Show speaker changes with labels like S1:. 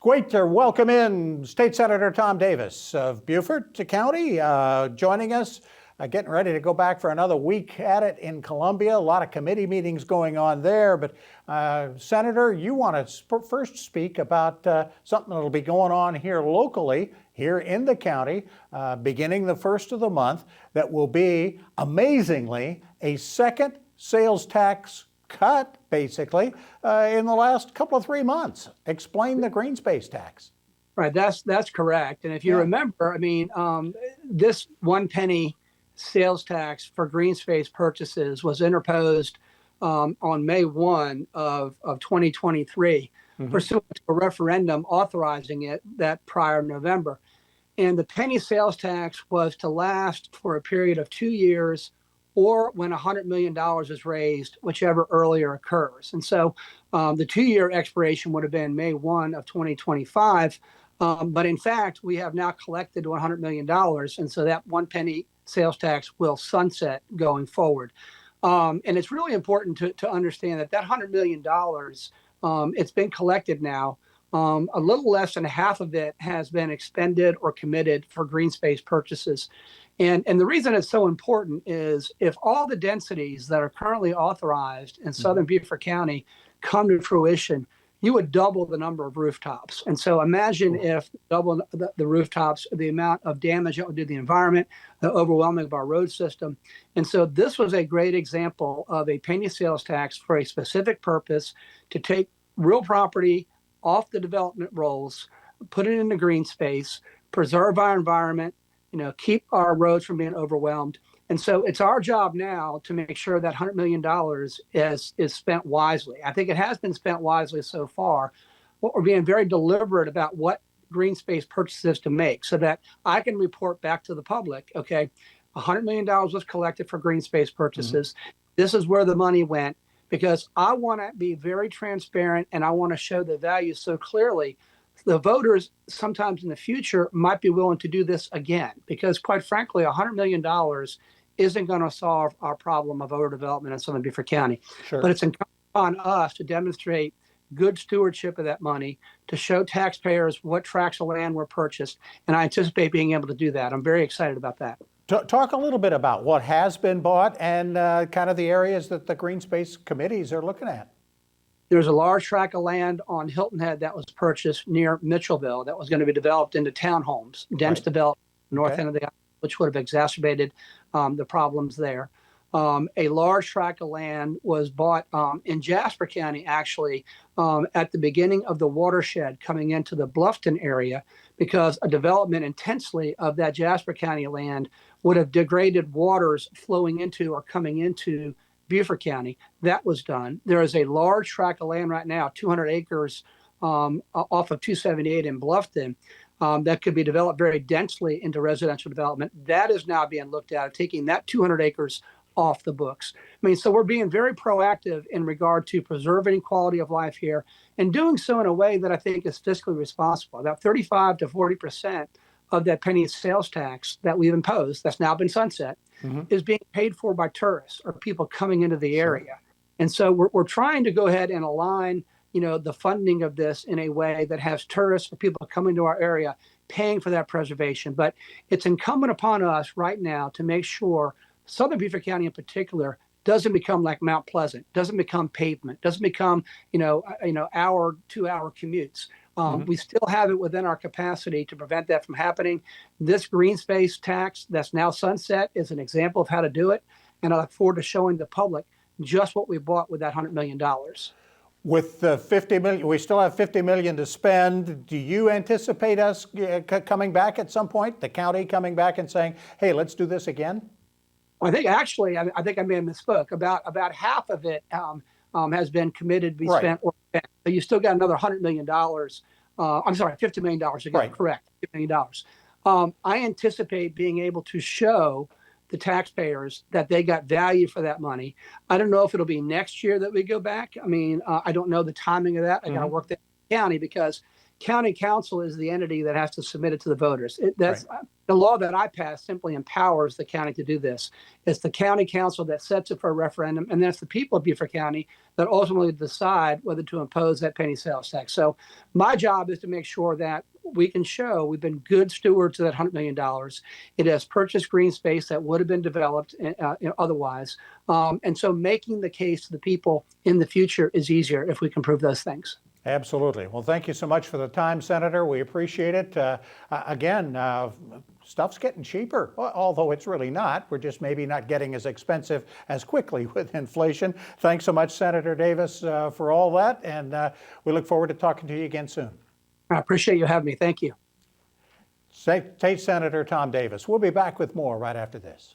S1: Great to welcome in State Senator Tom Davis of Beaufort County, joining us, getting ready to go back for another week at it in Columbia. A lot of committee meetings going on there, but Senator, you want to first speak about something that'll be going on here locally, here in the county, beginning the first of the month, that will be, amazingly, a second sales tax cut, basically, in the last couple of 3 months. Explain the Greenspace tax.
S2: Right, that's correct. And if you remember, I mean, this 1 penny sales tax for Greenspace purchases was interposed on May 1 of 2023, pursuant to a referendum authorizing it that prior November. And the penny sales tax was to last for a period of 2 years, or when $100 million is raised, whichever earlier occurs. And so the 2-year expiration would have been May 1 of 2025. But in fact, we have now collected $100 million. And so that 1 penny sales tax will sunset going forward. And it's really important to understand that that $100 million, it's been collected now. A little less than half of it has been expended or committed for Greenspace purchases. And the reason it's so important is if all the densities that are currently authorized in southern Beaufort County come to fruition, you would double the number of rooftops. And so imagine if double the rooftops, the amount of damage it would do to the environment, the overwhelming of our road system. And so this was a great example of a penny sales tax for a specific purpose to take real property off the development rolls, put it into green space, preserve our environment, keep our roads from being overwhelmed. And so it's our job now to make sure that $100 million is spent wisely. I think it has been spent wisely so far. What we're being very deliberate about what Greenspace purchases to make so that I can report back to the public, okay, $100 million was collected for Greenspace purchases. This is where the money went, because I want to be very transparent and I want to show the value so clearly. The voters sometimes in the future might be willing to do this again, because quite frankly, $100 million isn't going to solve our problem of overdevelopment in southern Beaufort County. But it's incumbent on us to demonstrate good stewardship of that money, to show taxpayers what tracts of land were purchased. And I anticipate being able to do that. I'm very excited about that.
S1: Talk a little bit about what has been bought and kind of the areas that the Greenspace committees are looking at.
S2: There's a large tract of land on Hilton Head that was purchased near Mitchellville that was going to be developed into townhomes, dense developed north end of the island, which would have exacerbated the problems there. A large tract of land was bought in Jasper County, actually, at the beginning of the watershed coming into the Bluffton area, because a development intensely of that Jasper County land would have degraded waters flowing into or coming into Beaufort County. That was done. There is a large tract of land right now, 200 acres off of 278 in Bluffton, that could be developed very densely into residential development. That is now being looked at, taking that 200 acres off the books. I mean, so we're being very proactive in regard to preserving quality of life here and doing so in a way that I think is fiscally responsible. About 35 to 40% of that penny sales tax that we've imposed, that's now been sunset, is being paid for by tourists or people coming into the area. And so we're trying to go ahead and align, the funding of this in a way that has tourists or people coming to our area paying for that preservation. But it's incumbent upon us right now to make sure southern Beaufort County in particular doesn't become like Mount Pleasant, doesn't become pavement, doesn't become, hour, 2-hour commutes. We still have it within our capacity to prevent that from happening. This Greenspace tax that's now sunset is an example of how to do it. And I look forward to showing the public just what we bought with that $100 million.
S1: With the $50 million, we still have $50 million to spend. Do you anticipate us coming back at some point, the county coming back and saying, hey, let's do this again?
S2: I think actually, I think I may have misspoke. About half of it has been committed to be spent or spent. So you still got another $100 million. I'm sorry, $50 million again. Correct, $50 million. I anticipate being able to show the taxpayers that they got value for that money. I don't know if it'll be next year that we go back. I mean, I don't know the timing of that. I got to work that county, because county council is the entity that has to submit it to the voters. That's
S1: Right.
S2: the law that I passed simply empowers the county to do this. It's the county council that sets it for a referendum, and that's the people of Beaufort County that ultimately decide whether to impose that penny sales tax. So my job is to make sure that we can show we've been good stewards of that $100 million. It has purchased green space that would have been developed otherwise. And so making the case to the people in the future is easier if we can prove those things.
S1: Absolutely. Well, thank you so much for the time, Senator. We appreciate it. Again, stuff's getting cheaper, although it's really not. We're just maybe not getting as expensive as quickly with inflation. Thanks so much, Senator Davis, for all that. And we look forward to talking to you again soon.
S2: I appreciate you having me. Thank you.
S1: State Senator Tom Davis. We'll be back with more right after this.